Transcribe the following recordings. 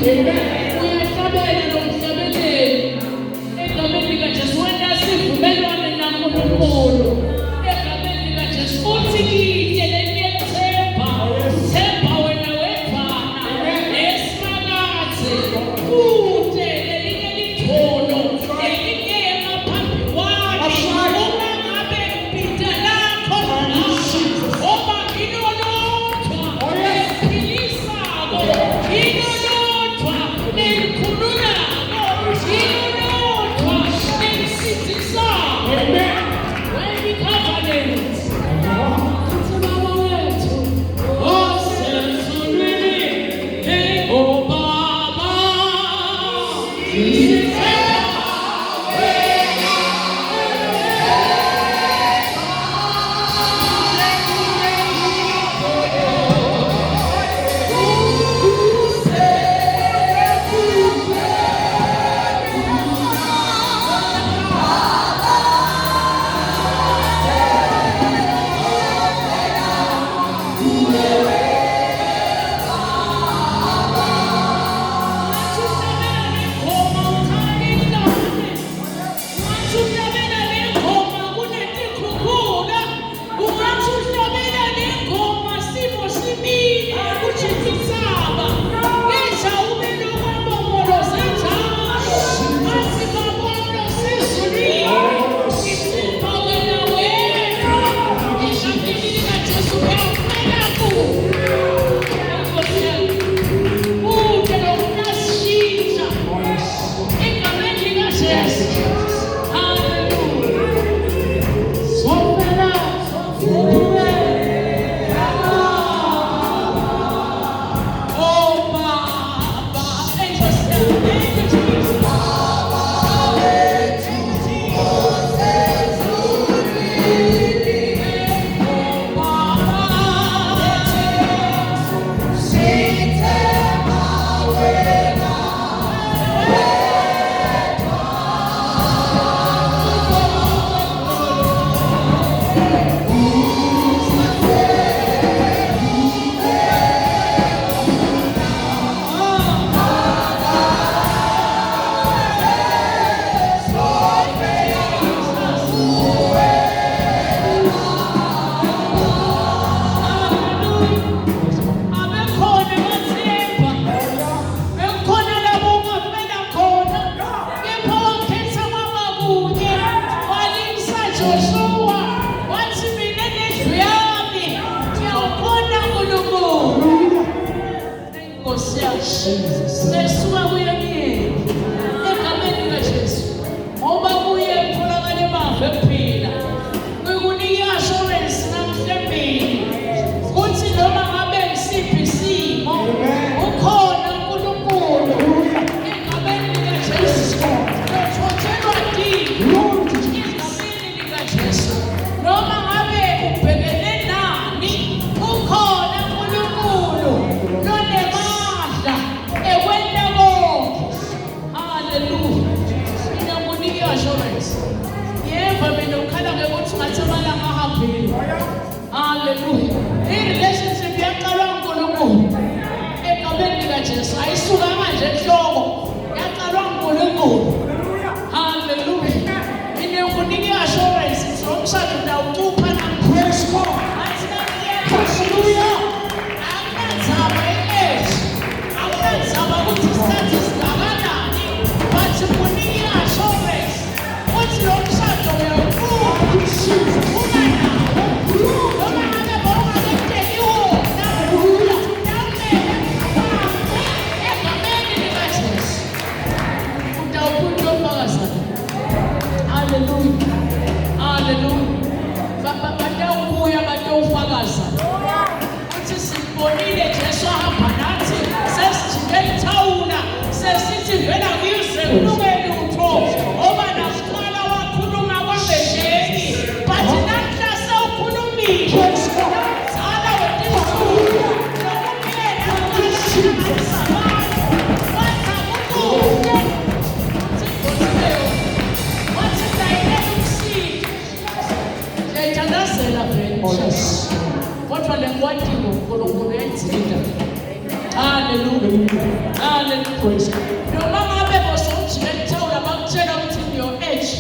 Uyahlabela nomhlabeleli. Egameni likaJesu wena sivumelwane naNkulunkulu. Egameni likaJesu uthi kithi leniyethemba. Themba wena wefana. Esimakathi. Kude lelinye lithono. Elinye emaphambi kwakhe. Uma ngabe impinda lakho oba inolothwa. Ephilisayo. Inolothwa. Elikhululayo. Inolothwa. Elisithisayo. When we covenant. Uthi baba wethu. Osezulwini. Hey, oh Baba. Hallelujah. Hallelujah. Praise God. Noma ngabe bosojike ethawula bakutshela ukuthi your age.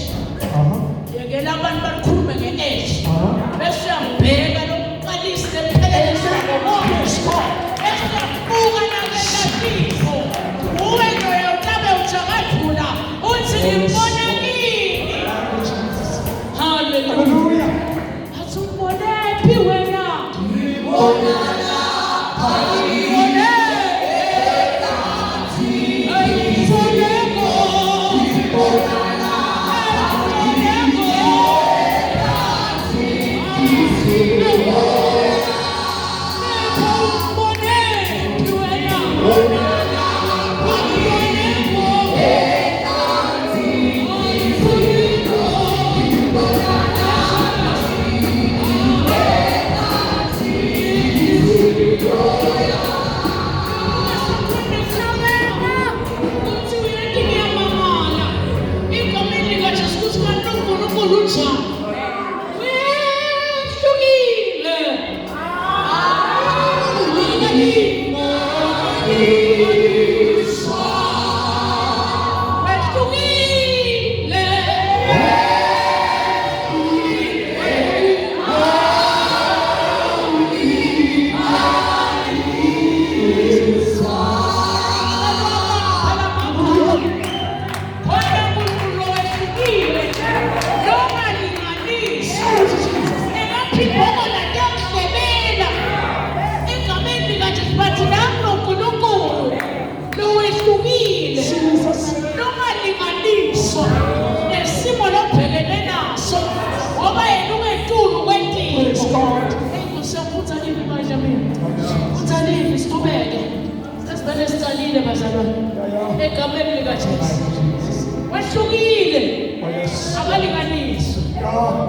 Yekela abantu bakhulume nge-age. Bese uyabheka lokuqalisa ephelele ngomoya. Bese uyabuka nakelasifo. Uwe loyo utabe ujagadula uthi ngibona kini. Hallelujah. Athi ubonephi wena? Ngibonana.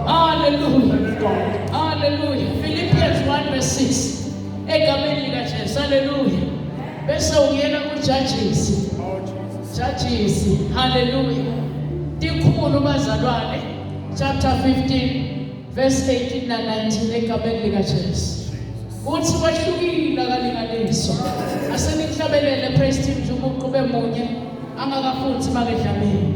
Hallelujah. Hallelujah. Philippians 1:6. Egameni lika Jesu. Hallelujah. Bese ungena ku Judges. Judges. Hallelujah. Tikhulu bazalwane. Chapter 15 verse 18 na 19 egameni lika Jesu. Uthi wahlukile akalinganiswa. Asenihlabelele praise team nje umuqhube munye angakafuthi makedlameni.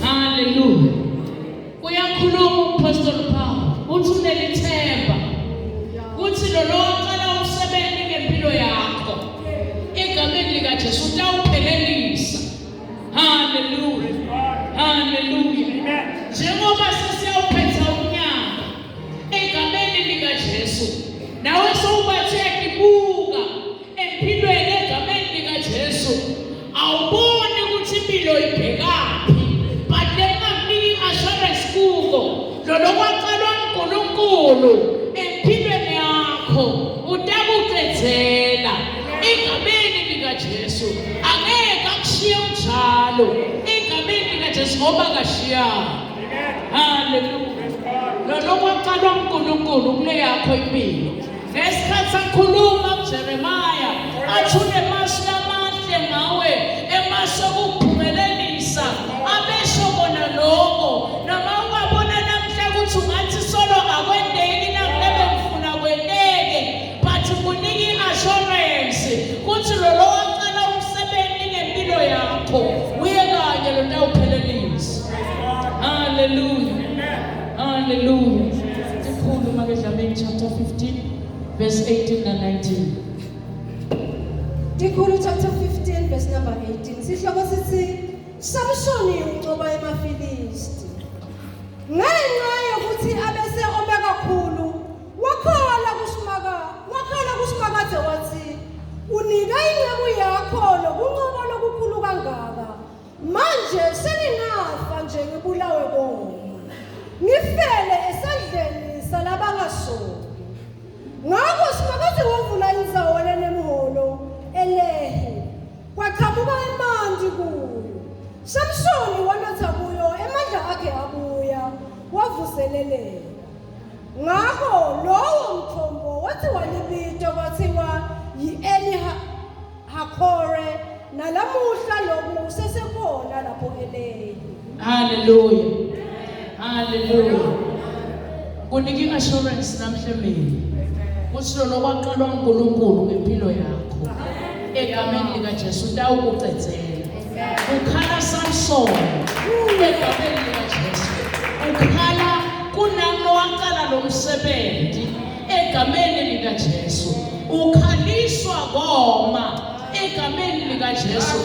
Hallelujah. Kuyakhuluma uPastoral Paul uthi unelithemba uthi lo loqala umsebenzi ngempilo yakho egameni lika Jesu utawuphelelisa. Hallelujah. Hallelujah. Njengoba sesiyawuphetha unyaka egameni lika Jesu nawe sowubathe ibuka empilweni egameni lika Jesu awuboni ukuthi impilo ibhekaphi but lengamniki assurance kuko lo lokwaqalwa uNkulunkulu empilweni yakho utakutethela egameni lika Jesu angeke njalo egameni likaJesu ngoba kashiyana. Hallelujah. Lo kwaqala uNkulunkulu kule yakho impilo. Ngesikhathi sakhuluma kuJeremiah athi unemasu amahle ngawe emasu okuphumelelisa abesho bona lokho noma ungabona namhla ukuthi ungathi solo akwendeki nakulebe ngifuna kwendeke but kuniki assurance ukuthi lo waqala umsebenzi ngempilo yakho uye kanye lo ndawuphelelisa. Hallelujah. Hallelujah. Sikhuluma ke Dlamini chapter 15 verse 18 and 19. Tikhulu chapter 15 verse number 18. Sihloko sithi Samsoni uncoba emaFilisti. Ngenxa yokuthi abese ome kakhulu wakhala kuSimakade wathi unika inceku yakho lokuncoba lokukhulu kangaka. Manje seningafa nje ngibulawe bonke. Ngifele esandleni salabangasoni. Ngakho Simakade wavula indzawo lenemholo elehe kwaqhamuka emanzi kuyo. Samsoni wanatha kuyo emandla akhe abuya wavuseleleka. Ngakho lowo mthombo wathi walibito kwathiwa yi-Eli Hakore nalamuhla lobu usesekhona lapho elehe. Hallelujah. Hallelujah. Kuniki assurance namhle mina. Kusho lo kwaqala uNkulunkulu ngempilo yakho. Egameni likaJesu utawukucedzela. Ukhala Samson egameni likaJesu. Ukhala kunalo waqala lo msebenzi egameni likaJesu. Ukhaliswa ngoma egameni likaJesu.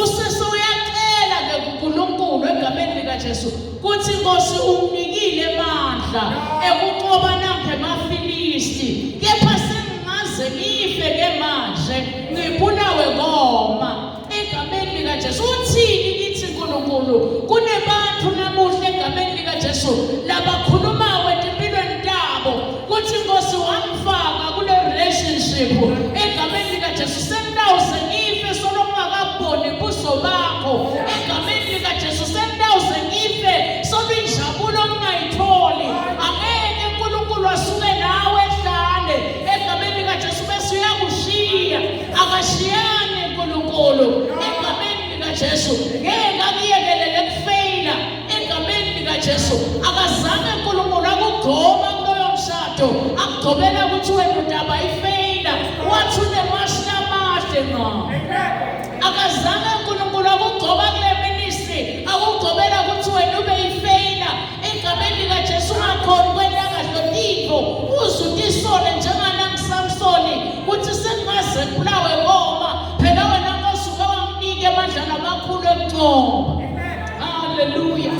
Usesuyacela kuNkulunkulu egameni likaJesu kuthi Nkosi umnikile amandla ekunqoba nakhe emaFilisti kepha sengaze ngife ke manje ngibulawe ngoma egameni likaJesu. Uthini kithi uNkulunkulu kunebantu namuhla egameni likaJesu labakhuluma wempilweni tabo kuthi Nkosi wangifaka kule relationship egameni likaJesu sengidawuze ngife solo ungakaboni buso bakho egameni likaJesu sengidawuze ngife solo injabulo ungayitholi angeke uNkulunkulu asuke nawe ehlane egameni likaJesu bese uyakushiya akashiyane uNkulunkulu egameni likaJesu ngeke akuyekelele kufeyila egameni likaJesu akazange uNkulunkulu akugcoba kuloyo mshado akugcobela ukuthi wena udaba ifeyila wathi unemashi amahle ngawe. Akazange uNkulunkulu akugcoba kule ministry akugcobela ukuthi wena ube ifeyila egameni likaJesu ungakhona kwenda kahle titho uzutisole njengana Samsoni uthi sengaze kubulawe ngoma phela wena Nkosi wamnike amandla amakhulu ekuncoba. Hallelujah.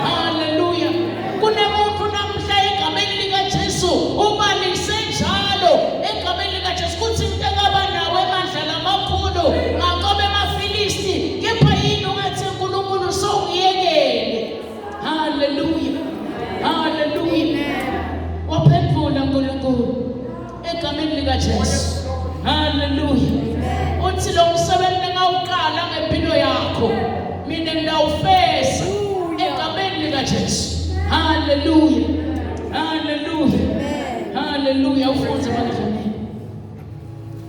Hallelujah. Kunemuntu namhla egameni likaJesu ubalise njalo egameni likaJesu kuthi into engaba nawe amandla amakhulu ngaqoba emaFilisti kepha yini ungathi uNkulunkulu sowuyekele. Hallelujah. Hallelujah. Waphendula uNkulunkulu egameni likaJesu. Hallelujah. Uthi lo msebenzi engawuqala ngempilo yakho mina ngidawufeza egameni likaJesu. Hallelujah. Hallelujah. Hallelujah. Ufunze bakhe.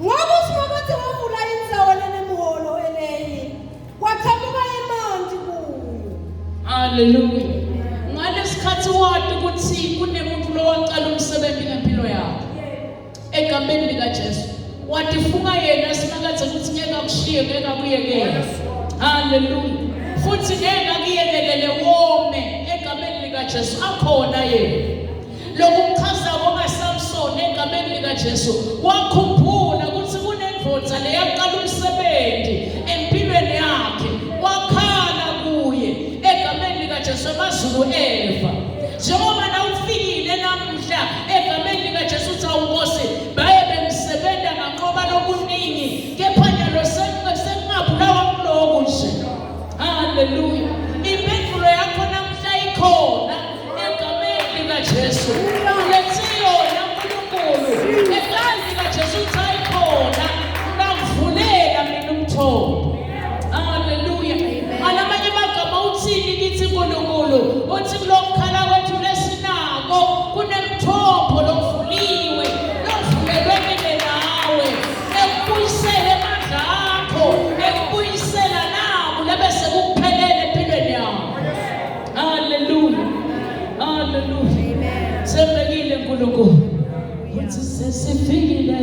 Ngoba Simakade wavula indzawo lenemholo elehe kwaqhamuka emanzi kuyo. Hallelujah. Ngalesikhathi wadi ukuthi kunemuntu lo waqala umsebenzi ngempilo yakho egameni likaJesu wadifunga yena Simakade ukuthi ngeke akushiye ngeke akuyekele. Hallelujah. Futhi ngeke akuyekelele wome egameni likaJesu akhona yena. Lokuchaza ngoba Samson egameni likaJesu wakhumbula ukuthi kunendvodza leyaqala umsebenzi empilweni yakhe wakhala kuye egameni likaJesu emazulu eva. Njengoba na ufikile namhla egameni likaJesu uthi awuNkosi baye bemsebenza ngaqoba lokuningi kepha nyalo sekungabulawa kuloku nje. Hallelujah. Impendulo yakho namhla ikhona egameni likaJesu. Lethiyo naNkulunkulu egameni likaJesu uyikhona ungavulela mina umthombo. Hallelujah. uthi kulokukhala kwethu lesinako kunemthombo lovuliwe lovulelwe nawe ekubuyisele amandla akho ekubuyisela nawo lebese kuphelele empilweni yakho. Hallelujah, hallelujah. Sembekile uNkulunkulu uthi sesifikile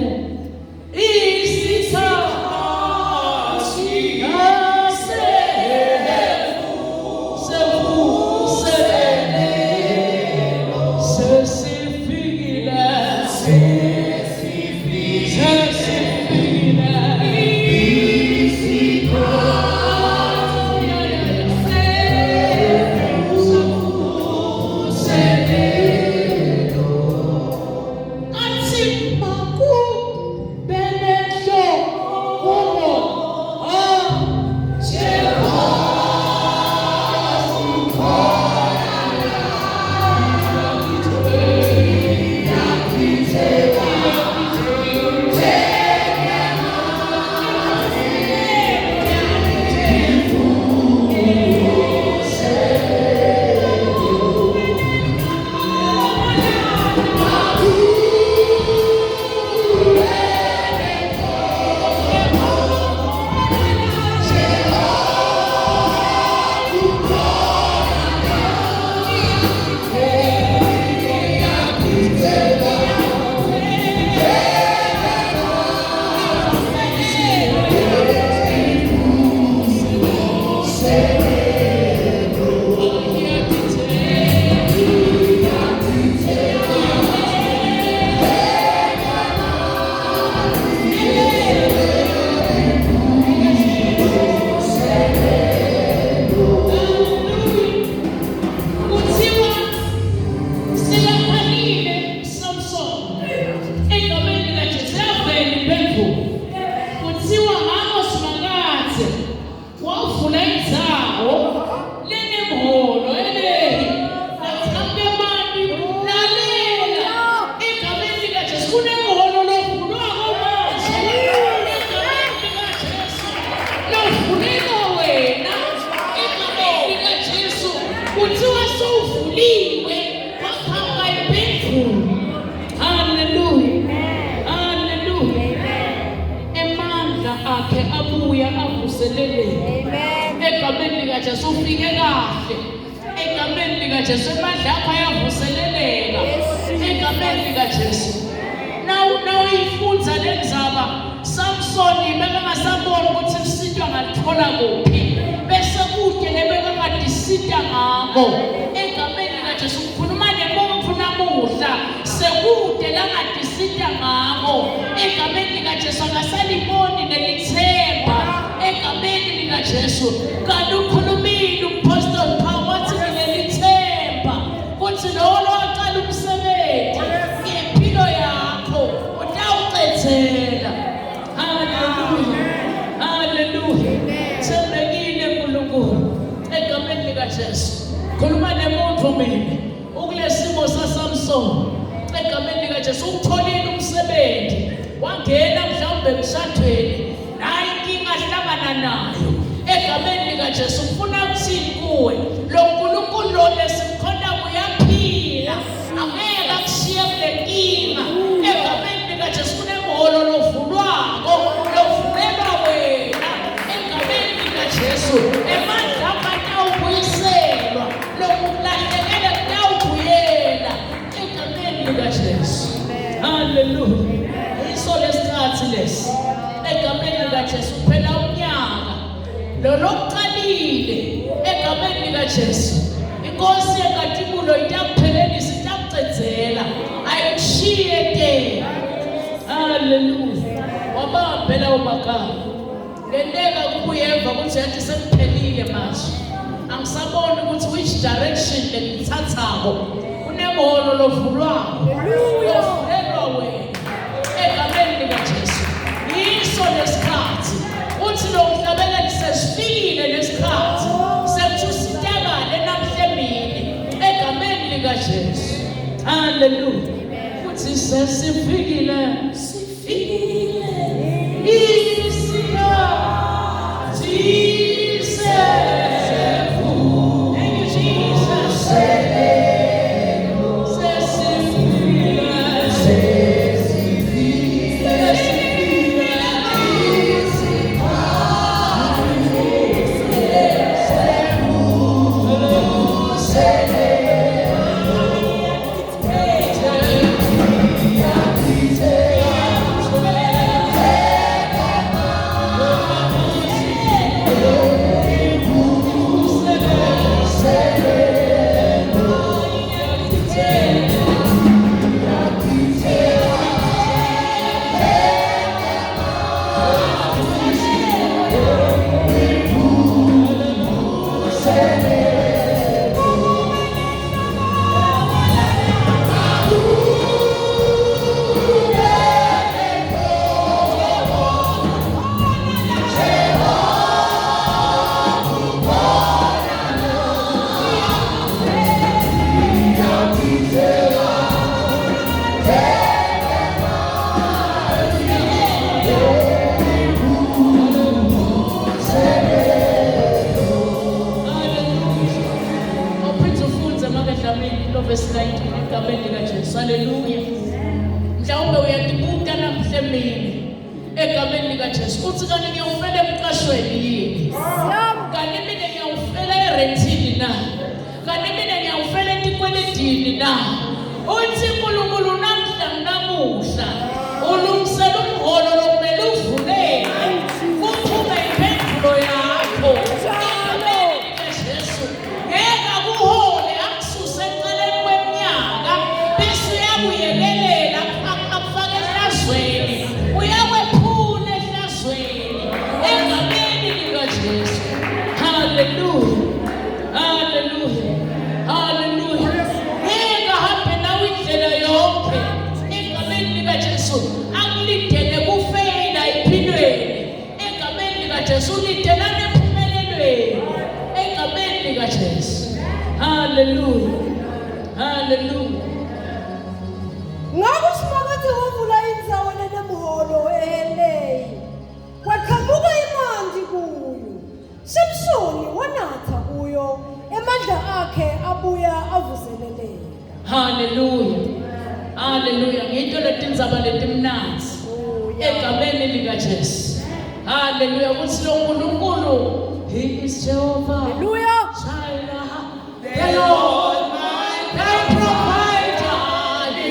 egameni likaJesu ufike kahle, egameni likaJesu amandla akho ayavuseleleka egameni likaJesu. Nawuyifunza le ndzaba Samsoni bekangasaboni ukuthi isitwa ngalithola kuphi bese kude lebekangadisita ngako egameni likaJesu. Ukhuluma nemuntu namuhla sekude langadisita ngako egameni likaJesu, akasaliboni nelithemba egameni likaJesu. Kanti ukhulumile umpostoli Paul wathi ngelithemba kuthi lo waqala umsebenzi ngempilo yakho utawuqedela. Hallelujah, hallelujah. Sembekile uNkulunkulu egameni likaJesu. Khuluma nemuntu mina ukulesimo saSamson egameni likaJesu. Utholile umsebenzi wangena mhlawumbe emshadweni naye inkinga ahlangana nayo egameni likaJesu. Ufuna ukuthini kuwe? Lo nkulunkulu lo lesimkhonda uyaphila, angeke akushiye kule nkinga egameni likaJesu. Kunemholo lovulwako lovulelwa wena egameni likaJesu. Emandla akho atawubuyiselwa, lokulahlekelwa kutawubuyela egameni likaJesu. Hallelujah. Yiso lesikhathi lesi egameni likaJesu. Phela unyaka lo lokuqalile egameni likaJesu. Inkosi yenkathibulo itakuphelelisa, itakucedzela, ayikushiye te. Hallelujah. Wabambela umakhala ngenteka kubuyeva ukuthi yathi sekuphelile manje, angisaboni ukuthi which direction ngithathako. Kunemholo lovulwako lovulelwa wena egameni likaJesu. Yiso lesikhathi uthi lo mhlabeleli sesifikile lesikhathi sekuthi usitakale namhlembili egameni likaJesu. Hallelujah. Futhi sesifikile Jesus. Thank you, Jesus. verse 19 egameni likaJesu. Hallelujah. Mhlawumbe uyadibuka namhle mina egameni likaJesu. Uthi kanti ngiyawufela emqashweni yini? Kanti mina ngiyawufela erentini na? Kanti mina ngiyawufela etikweletini na? Uthi uNkulunkulu namhla namuhla ulungisela umholo lokumele uvuleke kuphume impendulo yakho egameni likaJesu. Ngeke akuhole akususe eceleni kweminyaka bese uyabuyekelela akufake ehlazweni uyakwephula ehlazweni egameni likaJesu. Hallelujah. Hallelujah. Hallelujah. Ngeke ahambe nawe indlela yonke egameni likaJesu. Akulidele kufeyila empilweni egameni likaJesu. Ulidelane empumelelweni egameni likaJesu. Hallelujah. Hallelujah. Ngabe usimakade wavula indzawo lenemuholo eleyi kwaqhamuka imandi kuyo. Samsoni wanatha kuyo emandla akhe abuya avuseleleka. Hallelujah. Hallelujah. Ngito letindzaba letimnanzi egameni likaJesu. Hallelujah. Kuthi lo uNkulunkulu he is Jehovah. Hallelujah. The Lord thy provider. He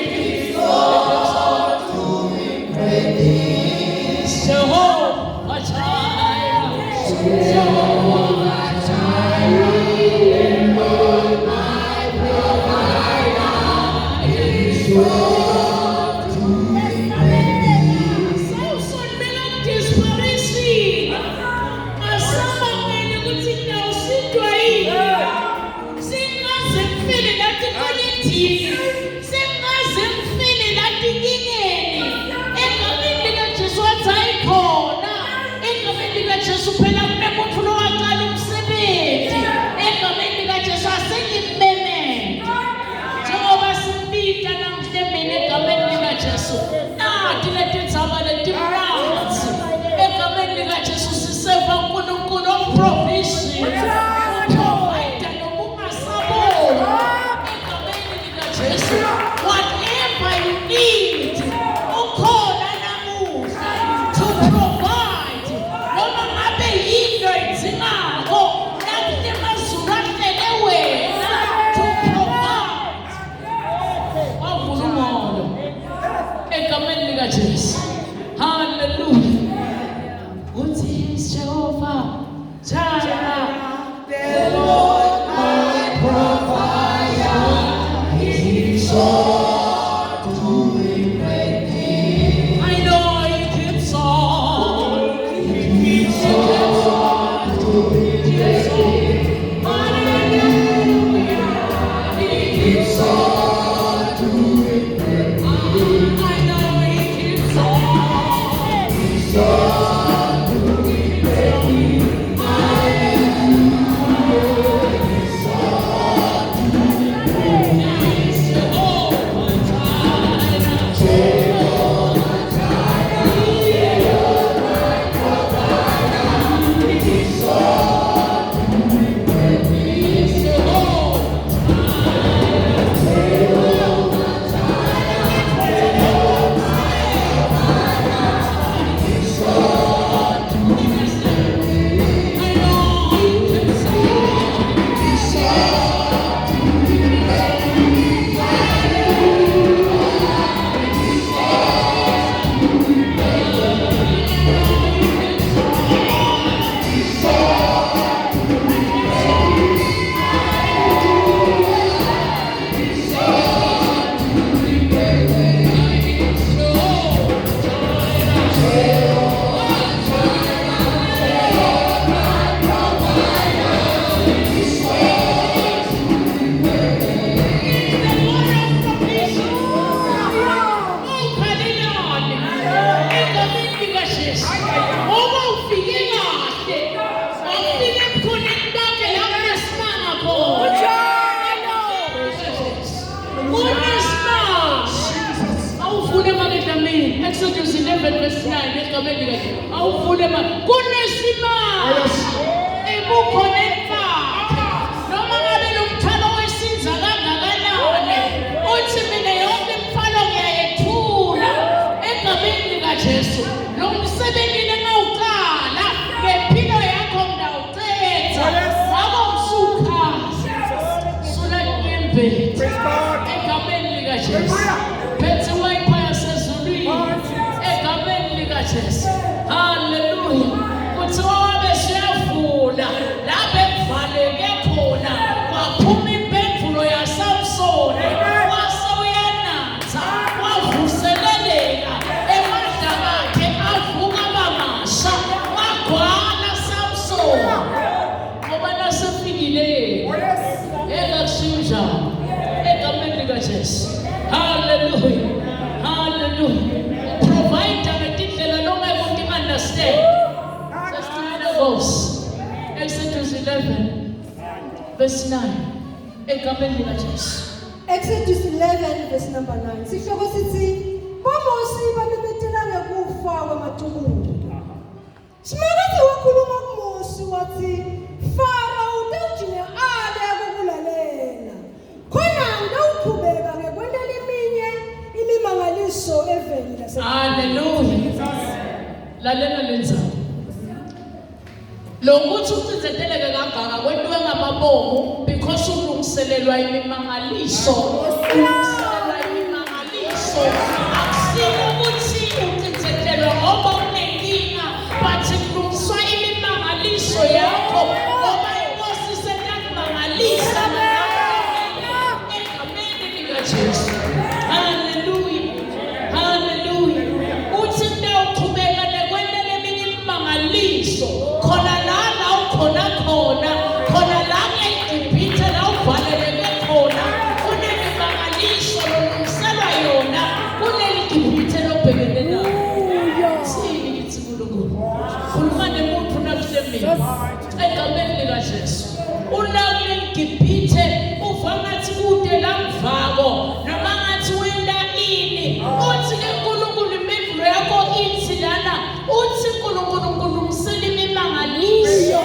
is Jehovah Jireh. Jehovah Jireh. Lord my provider. He is Samson mela desperation. Asama ngene ukuthi ngiyawusindwa yini. Singaze ngifile lathi kolethini. Singaze ngifile lathi ngingeni. Egameni likaJesu wathi ayikhona. Egameni likaJesu phela kunemuntu lowaqala umsebenzi. Egameni likaJesu asengimemele. Njengoba simbita namhle mina egameni likaJesu. Nathi letindzaba letimnanzi. Egameni likaJesu siseva uNkulunkulu of-provision. Uprovider nokungasaboni. Egameni likaJesu. Whatever you need, ukhona namuhla to provide. Noma ngabe yinto enzimako, namhle emazulu ahlele wena to provide. Wavula umholo egameni likaJesu. Hallelujah. Uthi he is Jehovah Jireh. The Lord my provider. He is sure doing great things. I know he keeps on. He keeps on doing great things. Hallelujah. He keeps on doing great things. I know he keeps on. He's on doing great things. Hallelujah. He's on doing great things. He's Jehovah Jireh. Jehovah Jireh. Jehovah provider. He's on doing great things. Jehovah Jireh. Jehovah Exodus 11 verse 9 egameni likaJesu. Awuvule kunesimanga ebukhona emfakhe noma ngabe lo mthwalo wesinza kangakanani ibhedi Praise God. egameni likaJesu. Phethe iWi-Fi yasezulwini egameni likaJesu. Hallelujah. Kuthiwa wabe siyavula lapho ekuvaleke khona kwaphuma impendulo yaSamsoni. Wase uyanatha wavuseleleka emadlaka akhe avuka bamasha wagcwala Samsoni. Ngoba nasefikile ekakushinja egameni likaJesu. Hallelujah. Hallelujah. Provide ngetindlela longeke uti-understand. Let's do it verse. Exodus 11 verse 9. Egameni likaJesu. Exodus 11 verse number 9. Sihloko sithi boMosi babebetela ngekufa kwemathumbu. Simakathi wakhuluma kuMosi wathi Farao utawujinga ale ukulalela. Khona ngawuqhubeka ngekwendela eminye imimangaliso eveni lase. Hallelujah. Lalela lenzalo. Lokuthi ucinzeteleke kangaka kwentiwe ngamabomu because ulungiselelwa imimangaliso. Ulungiselelwa imimangaliso. Akusilo ukuthi ucinzetelwa ngoba unenkinga but kulungiswa imimangaliso yakho ngoba inkosi isetakumangalisa egameni likaJesu. Hallelujah. Hallelujah. Uthi ndawuqhubeka nekwendela eminye imimangaliso khona la ukhona khona la eGibhithe la uvaleleke khona kunemimangaliso lolungiselwa yona kuleli Gibhithe lobhekene nayo. Sini ngithi uNkulunkulu khuluma nemuntu nakuhlemile egameni likaJesu. Ulawule iGibhithe uva ngathi kude lamvako noma ngathi wenda ini uthi ke uNkulunkulu impendulo yakho ithi lana uthi uNkulunkulu kulungisela imimangaliso.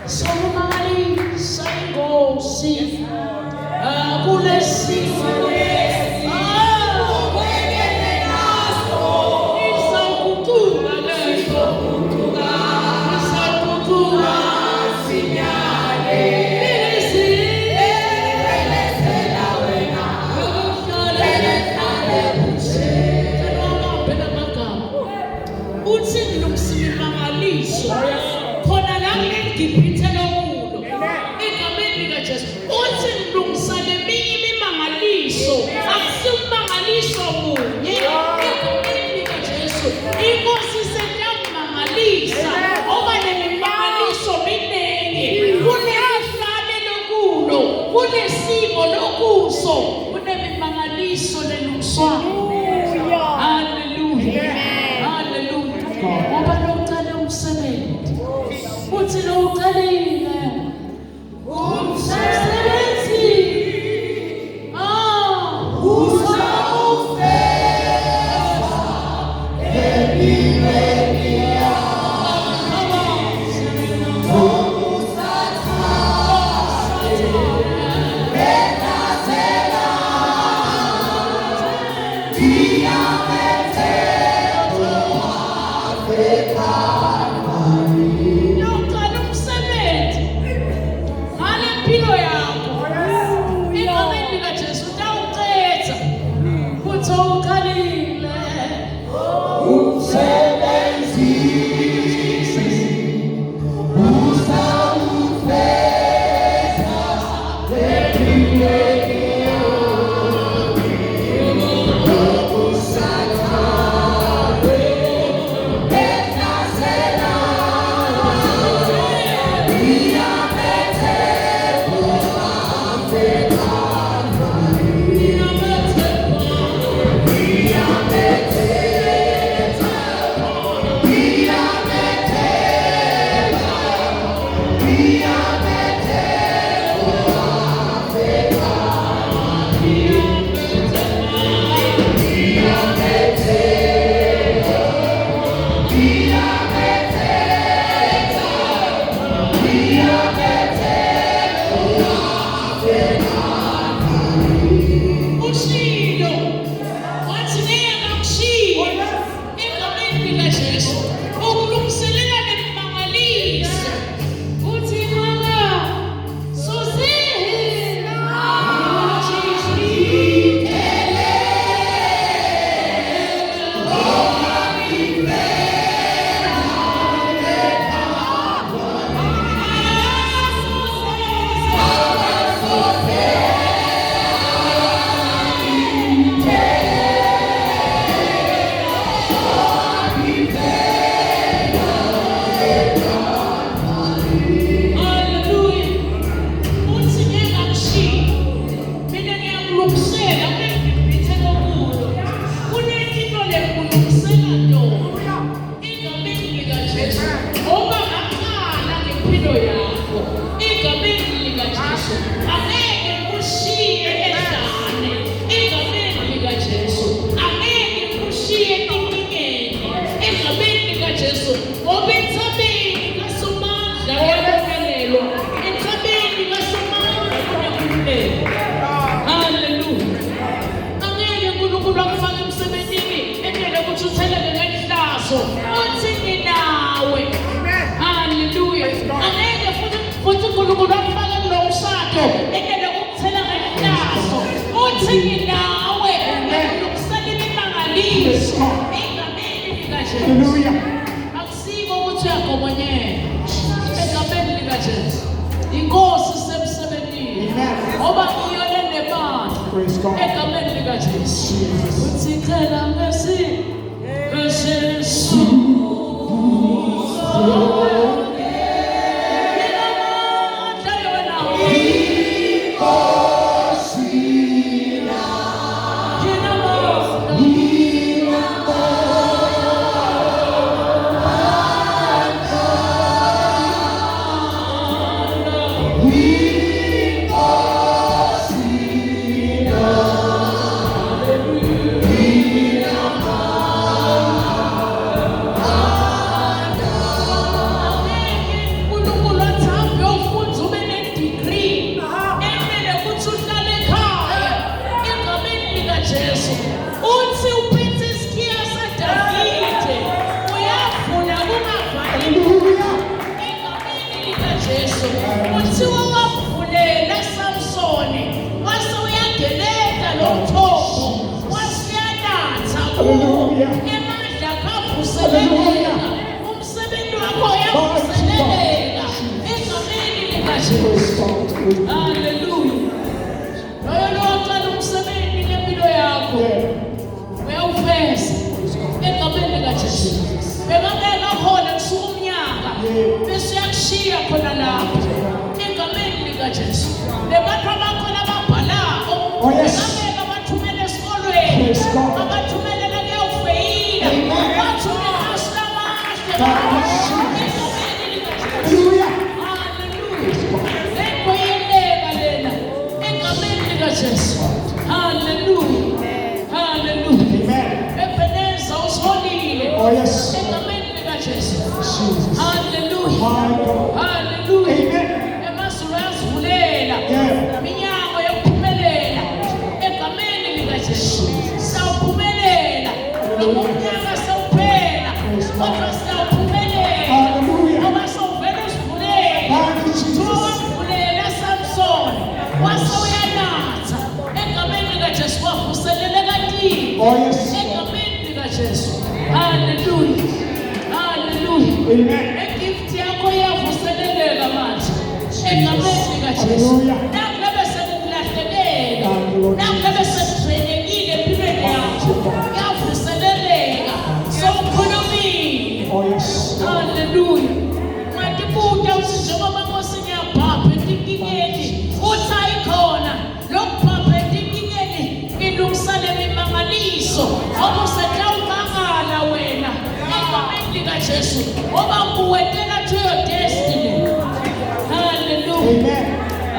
Sokumangalisa ingosi kulesimo isakutuka lento isakutuka sinyale belezela wena uhlale phela magama uthi ngilungisile imimangaliso khona la eGibhithe lokulo egameni likaJesu. Uthi ngilungisa leminye imimangaliso akusimangaliso munye egameni likaJesu. Inkosi isetakumangalisa ngoba nemimangaliso minengi kunehlale lokulo kunesimo lokuso kunemimangaliso lelungiswayo. Hallelujah. Hallelujah. Ngoba lokuqala umsebenzi uthi lo uqalile umsebenzi uzawufeza empilweni yakho. Yoqala umsebenzi engeke ukuthela ngenhlazo uthi nginawe ukusala imimangaliso egameni likaJesu. Hallelujah. Akusiko ukuthi uyagomonyela egameni likaJesu. Inkosi semsebenzini ngoba iyona nemandla Praise God. egameni likaJesu. Uthi thela ngeSijesu. Hallelujah. Loyo loqala umsebenzi ngempilo yakho. Uyawufeza egameni likaJesu. Bekangeka khona kusuka umnyaka bese uyakushiya khona lapho egameni likaJesu. Lebantu abakhona ababhalako bekangeka bathumele esikolweni abathumele la kuyofeyila bathumele asilamahle egameni likaJesu. Jesus. Hallelujah. Hallelujah. Ebeneza usolile. Oh yes. Egameni likaJesu. Jesus. Hallelujah. My God. Hallelujah. Amen. Emazulu ayazivulela. Iminyango yokuphumelela. Egameni likaJesu. Sawuphumelela. Umnyaka sawuphela. Kodwa sawuphumelela. Hallelujah. Ngoba sawuvela usivulela. Wavulela Samson. Oh yes. Hallelujah. Hallelujah. Amen. Gift yakho yavuseleleka manje. Egameni likaJesu. Nakuba sekulahlekela. Nakuba sekudrenekile empilweni yakho. Yavuseleleka. Sawukhulumile. Oh yes. Hallelujah. Matibuta uthi njengoba Nkosi ngiyabhapha enkingeni. Uthi ayikhona. Lokubhapha enkingeni ilungisane imimangaliso. Obusetawumangala wena. Egameni likaJesu. Ngoba kuwetela to your destiny. Hallelujah. Amen.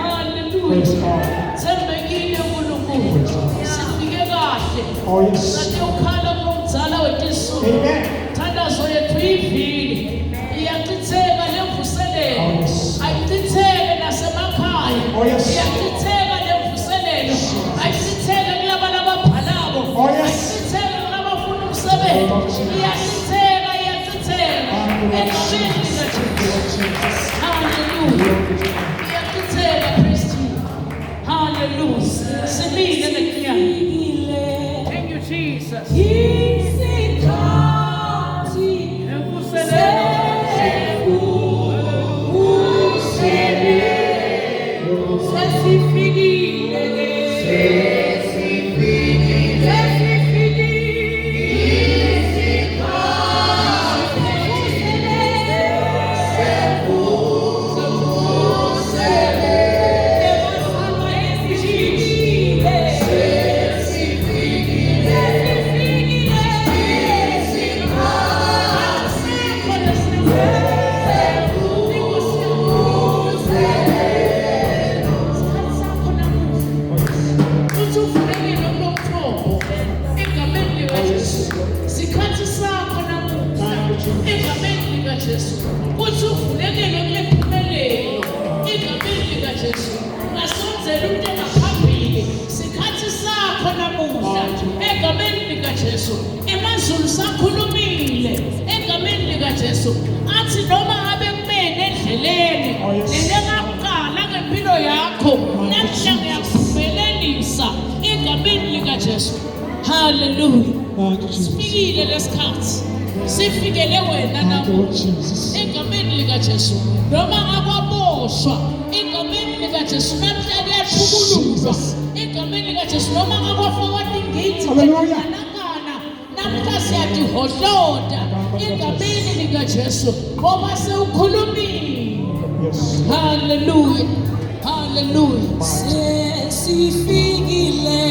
Hallelujah. Praise God. Sembekile uNkulunkulu. Sifike kahle. Oh yes. Sathi ukhala kumzala wetisuku. Amen. Thandazo yethu ivili. Iyachitheka lemvuselelo. Oh yes. Ayichitheke nasemakhaya. Oh yes. Iyachitheka lemvuselelo. Ayichitheke kulabana ababhalabo. Oh yes. Ayichitheke kulabafuna umsebenzi. Iyachitheka. Egameni likaJesu. Hallelujah. Iyachitheka praise you. Hallelujah. Simile ngenyanga. Thank you Jesus. Jesu emazulu sakhulumile egameni lika Jesu athi noma abe kumene endleleni lengaqala ngempilo yakho yakho namhla ngiyakuphelelisa egameni likaJesu. Hallelujah. Thank you, Jesus. Sifikile lesikhathi. Sifikele wena Thank you, namuhla. Lord Jesus. Egameni likaJesu. Noma ngakwaboshwa egameni likaJesu namhla kuyathukuluka. Jesus. Egameni likaJesu noma ngakwafakwa ingqithi Hallelujah. namhla siyadihodloda egameni likaJesu ngoba sewukhulumile. Yes. Hallelujah. Hallelujah. Sesifikile.